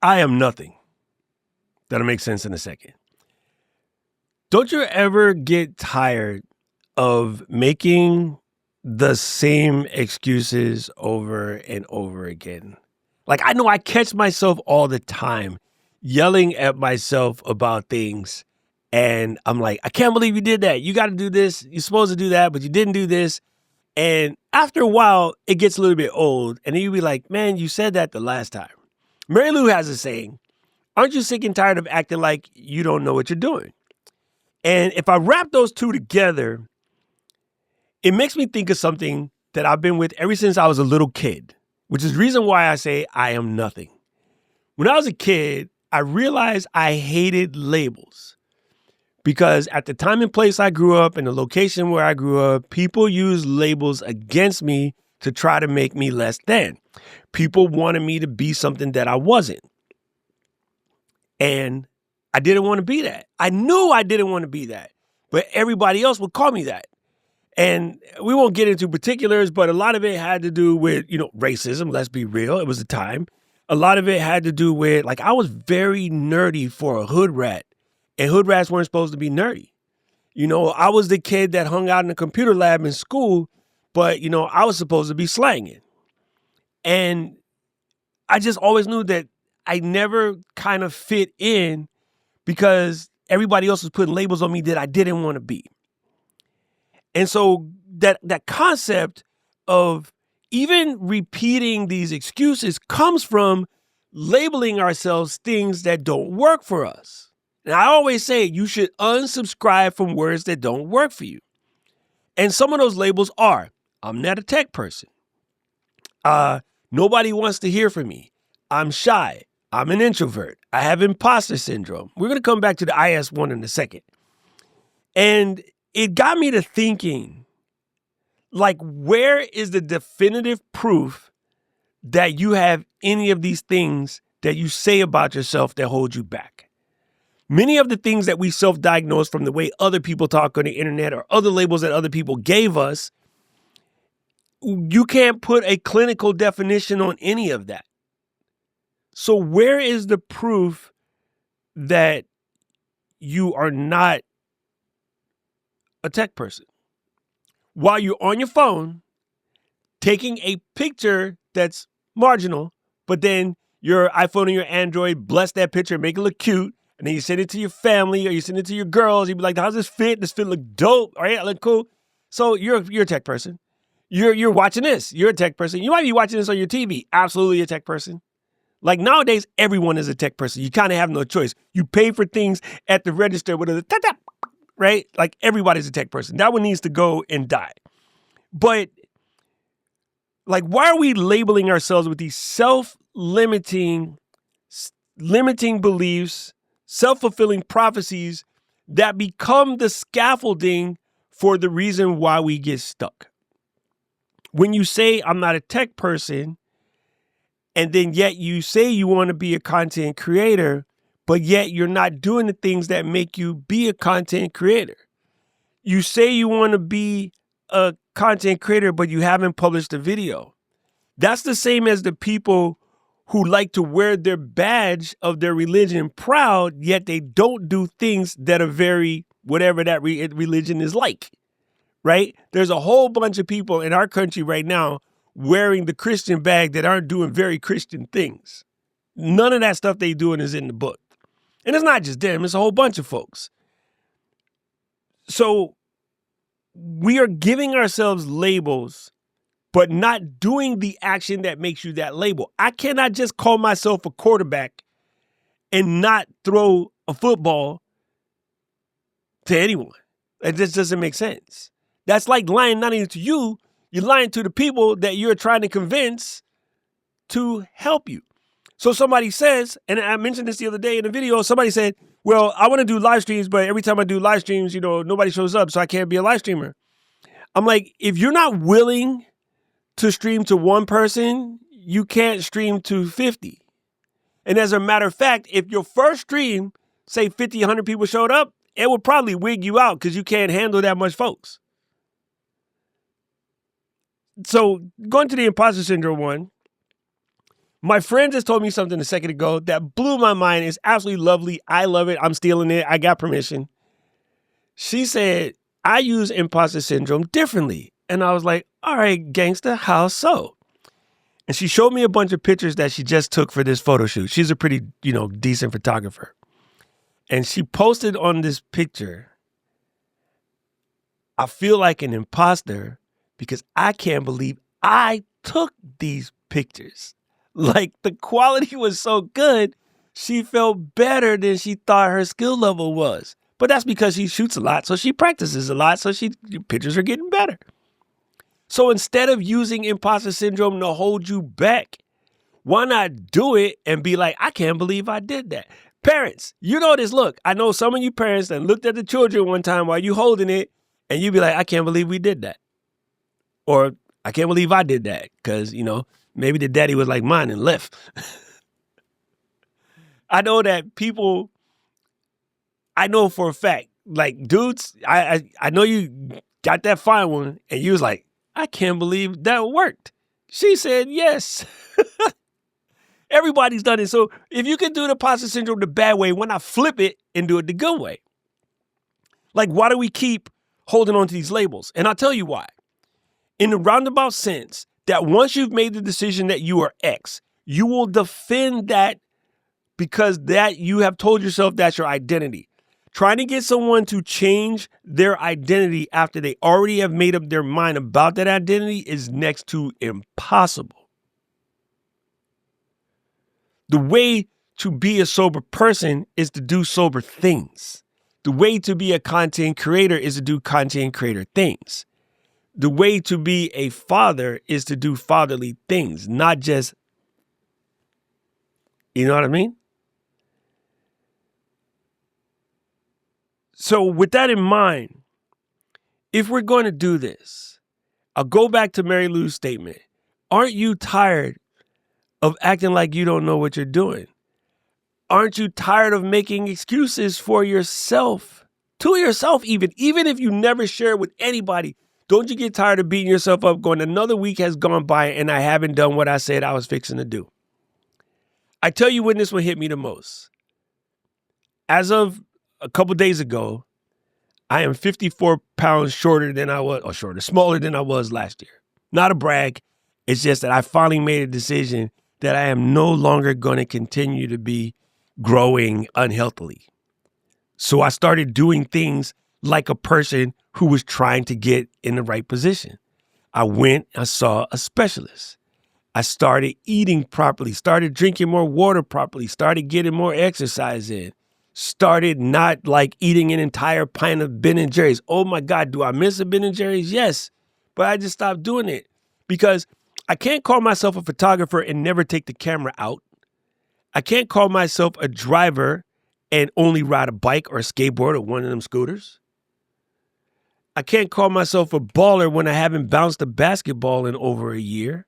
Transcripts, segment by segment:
I am nothing. That'll make sense in a second. Don't you ever get tired of making the same excuses over and over again? Like, I know I catch myself all the time yelling at myself about things. And I'm like, I can't believe you did that. You got to do this. You're supposed to do that, but you didn't do this. And after a while, it gets a little bit old. And then you'll be like, man, you said that the last time. Mary Lou has a saying, aren't you sick and tired of acting like you don't know what you're doing? And if I wrap those two together, it makes me think of something that I've been with ever since I was a little kid, which is the reason why I say I am nothing. When I was a kid, I realized I hated labels because at the time and place I grew up and the location where I grew up, people used labels against me to try to make me less than. People wanted me to be something that I wasn't. And I didn't want to be that. I knew I didn't want to be that, but everybody else would call me that. And we won't get into particulars, but a lot of it had to do with, racism. Let's be real. It was a time. A lot of it had to do with, I was very nerdy for a hood rat, and hood rats weren't supposed to be nerdy. I was the kid that hung out in the computer lab in school, but, I was supposed to be slanging. And I just always knew that I never kind of fit in because everybody else was putting labels on me that I didn't want to be. And so that concept of even repeating these excuses comes from labeling ourselves things that don't work for us. And I always say you should unsubscribe from words that don't work for you. And some of those labels are, I'm not a tech person. Nobody wants to hear from me. I'm shy. I'm an introvert. I have imposter syndrome. We're going to come back to the IS one in a second. And it got me to thinking, where is the definitive proof that you have any of these things that you say about yourself that hold you back? Many of the things that we self-diagnose from the way other people talk on the internet or other labels that other people gave us, you can't put a clinical definition on any of that. So where is the proof that you are not a tech person? While you're on your phone, taking a picture that's marginal, but then your iPhone and your Android bless that picture, make it look cute, and then you send it to your family or you send it to your girls. You'd be like, how's this fit? Does fit look dope? All right, I look cool. So you're a tech person. You're watching this. You're a tech person. You might be watching this on your TV. Absolutely a tech person. Nowadays, everyone is a tech person. You kind of have no choice. You pay for things at the register with a tap, right? Everybody's a tech person. That one needs to go and die. But why are we labeling ourselves with these self-limiting beliefs, self-fulfilling prophecies that become the scaffolding for the reason why we get stuck? When you say, I'm not a tech person, and then yet you say you want to be a content creator, but yet you're not doing the things that make you be a content creator. You say you want to be a content creator, but you haven't published a video. That's the same as the people who like to wear their badge of their religion proud, yet they don't do things that are very, whatever that religion is like, right? There's a whole bunch of people in our country right now wearing the Christian bag that aren't doing very Christian things. None of that stuff they doing is in the book. And it's not just them, it's a whole bunch of folks. So we are giving ourselves labels, but not doing the action that makes you that label. I cannot just call myself a quarterback and not throw a football to anyone. It just doesn't make sense. That's like lying not only to you, you're lying to the people that you're trying to convince to help you. So somebody says, and I mentioned this the other day in a video, somebody said, well, I want to do live streams, but every time I do live streams, nobody shows up, so I can't be a live streamer. I'm like, if you're not willing to stream to one person, you can't stream to 50. And as a matter of fact, if your first stream, say 50, 100 people showed up, it would probably wig you out because you can't handle that much folks. So going to the imposter syndrome one, My friend just told me something a second ago that blew my mind. It's absolutely lovely. I love it. I'm stealing it. I got permission. She said, I use imposter syndrome differently. And I was like, all right, gangster, how so? And she showed me a bunch of pictures that she just took for this photo shoot. She's a pretty, decent photographer. And she posted on this picture, I feel like an imposter because I can't believe I took these pictures. Like, the quality was so good, she felt better than she thought her skill level was. But that's because she shoots a lot, so she practices a lot, so pictures are getting better. So instead of using imposter syndrome to hold you back, why not do it and be like, I can't believe I did that. Parents, you know this look. I know some of you parents that looked at the children one time while you holding it, and you be like, I can't believe we did that. Or I can't believe I did that because, maybe the daddy was like mine and left. I know that people, I know for a fact, like dudes, I know you got that fine one and you was like, I can't believe that worked. She said yes. Everybody's done it. So if you can do the imposter syndrome the bad way, why not flip it and do it the good way? Like, why do we keep holding on to these labels? And I'll tell you why. In the roundabout sense, that once you've made the decision that you are X, you will defend that because that you have told yourself that's your identity. Trying to get someone to change their identity after they already have made up their mind about that identity is next to impossible. The way to be a sober person is to do sober things. The way to be a content creator is to do content creator things. The way to be a father is to do fatherly things, not just, you know what I mean? So with that in mind, if we're going to do this, I'll go back to Mary Lou's statement. Aren't you tired of acting like you don't know what you're doing? Aren't you tired of making excuses for yourself? To yourself even if you never share it with anybody. Don't you get tired of beating yourself up going, another week has gone by and I haven't done what I said I was fixing to do? I tell you when this one hit me the most. As of a couple days ago, I am 54 pounds smaller than I was last year. Not a brag. It's just that I finally made a decision that I am no longer going to continue to be growing unhealthily. So I started doing things like a person who was trying to get in the right position. I went, I saw a specialist. I started eating properly, started drinking more water properly, started getting more exercise in, started not like eating an entire pint of Ben & Jerry's. Oh my God, do I miss a Ben & Jerry's? Yes, but I just stopped doing it because I can't call myself a photographer and never take the camera out. I can't call myself a driver and only ride a bike or a skateboard or one of them scooters. I can't call myself a baller when I haven't bounced a basketball in over a year.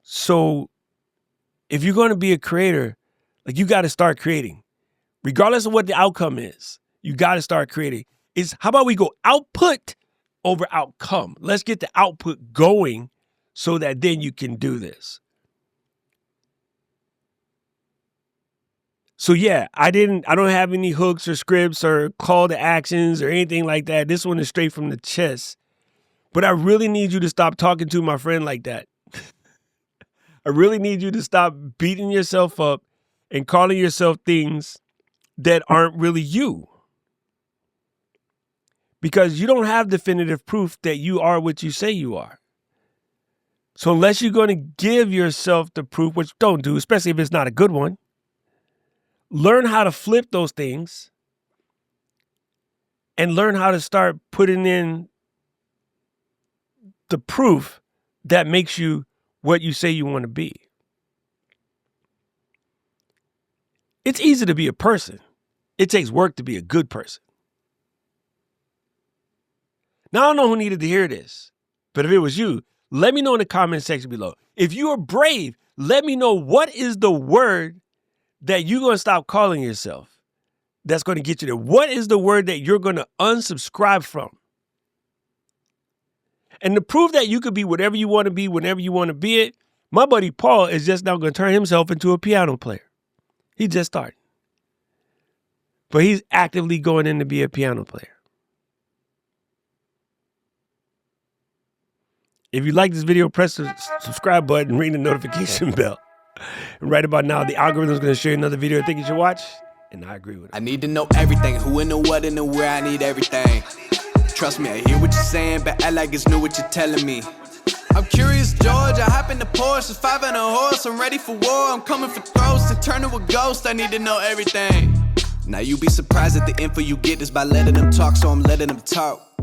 So if you're going to be a creator, like you got to start creating. Regardless of what the outcome is, you got to start creating. How about we go output over outcome? Let's get the output going so that then you can do this. So yeah, I don't have any hooks or scripts or call to actions or anything like that. This one is straight from the chest. But I really need you to stop talking to my friend like that. I really need you to stop beating yourself up and calling yourself things that aren't really you. Because you don't have definitive proof that you are what you say you are. So unless you're going to give yourself the proof, which don't do, especially if it's not a good one, learn how to flip those things and learn how to start putting in the proof that makes you what you say you want to be. It's easy to be a person. It takes work to be a good person. Now, I don't know who needed to hear this, but if it was you, let me know in the comment section below. If you are brave, let me know what is the word that you're going to stop calling yourself that's going to get you there. What is the word that you're going to unsubscribe from? And to prove that you could be whatever you want to be, whenever you want to be it, My buddy Paul is just now going to turn himself into a piano player. He just started. But he's actively going in to be a piano player. If you like this video, press the subscribe button and ring the notification bell. And right about now, the algorithm is going to show you another video I think you should watch. And I agree with it. I need to know everything. Who and the what and the where. I need everything. Trust me, I hear what you're saying, but act like it's new what you're telling me. I'm curious, George. I hop in the Porsche, it's 5 and a horse. I'm ready for war. I'm coming for throats to turn to a ghost. I need to know everything. Now you be surprised at the info you get is by letting them talk, so I'm letting them talk.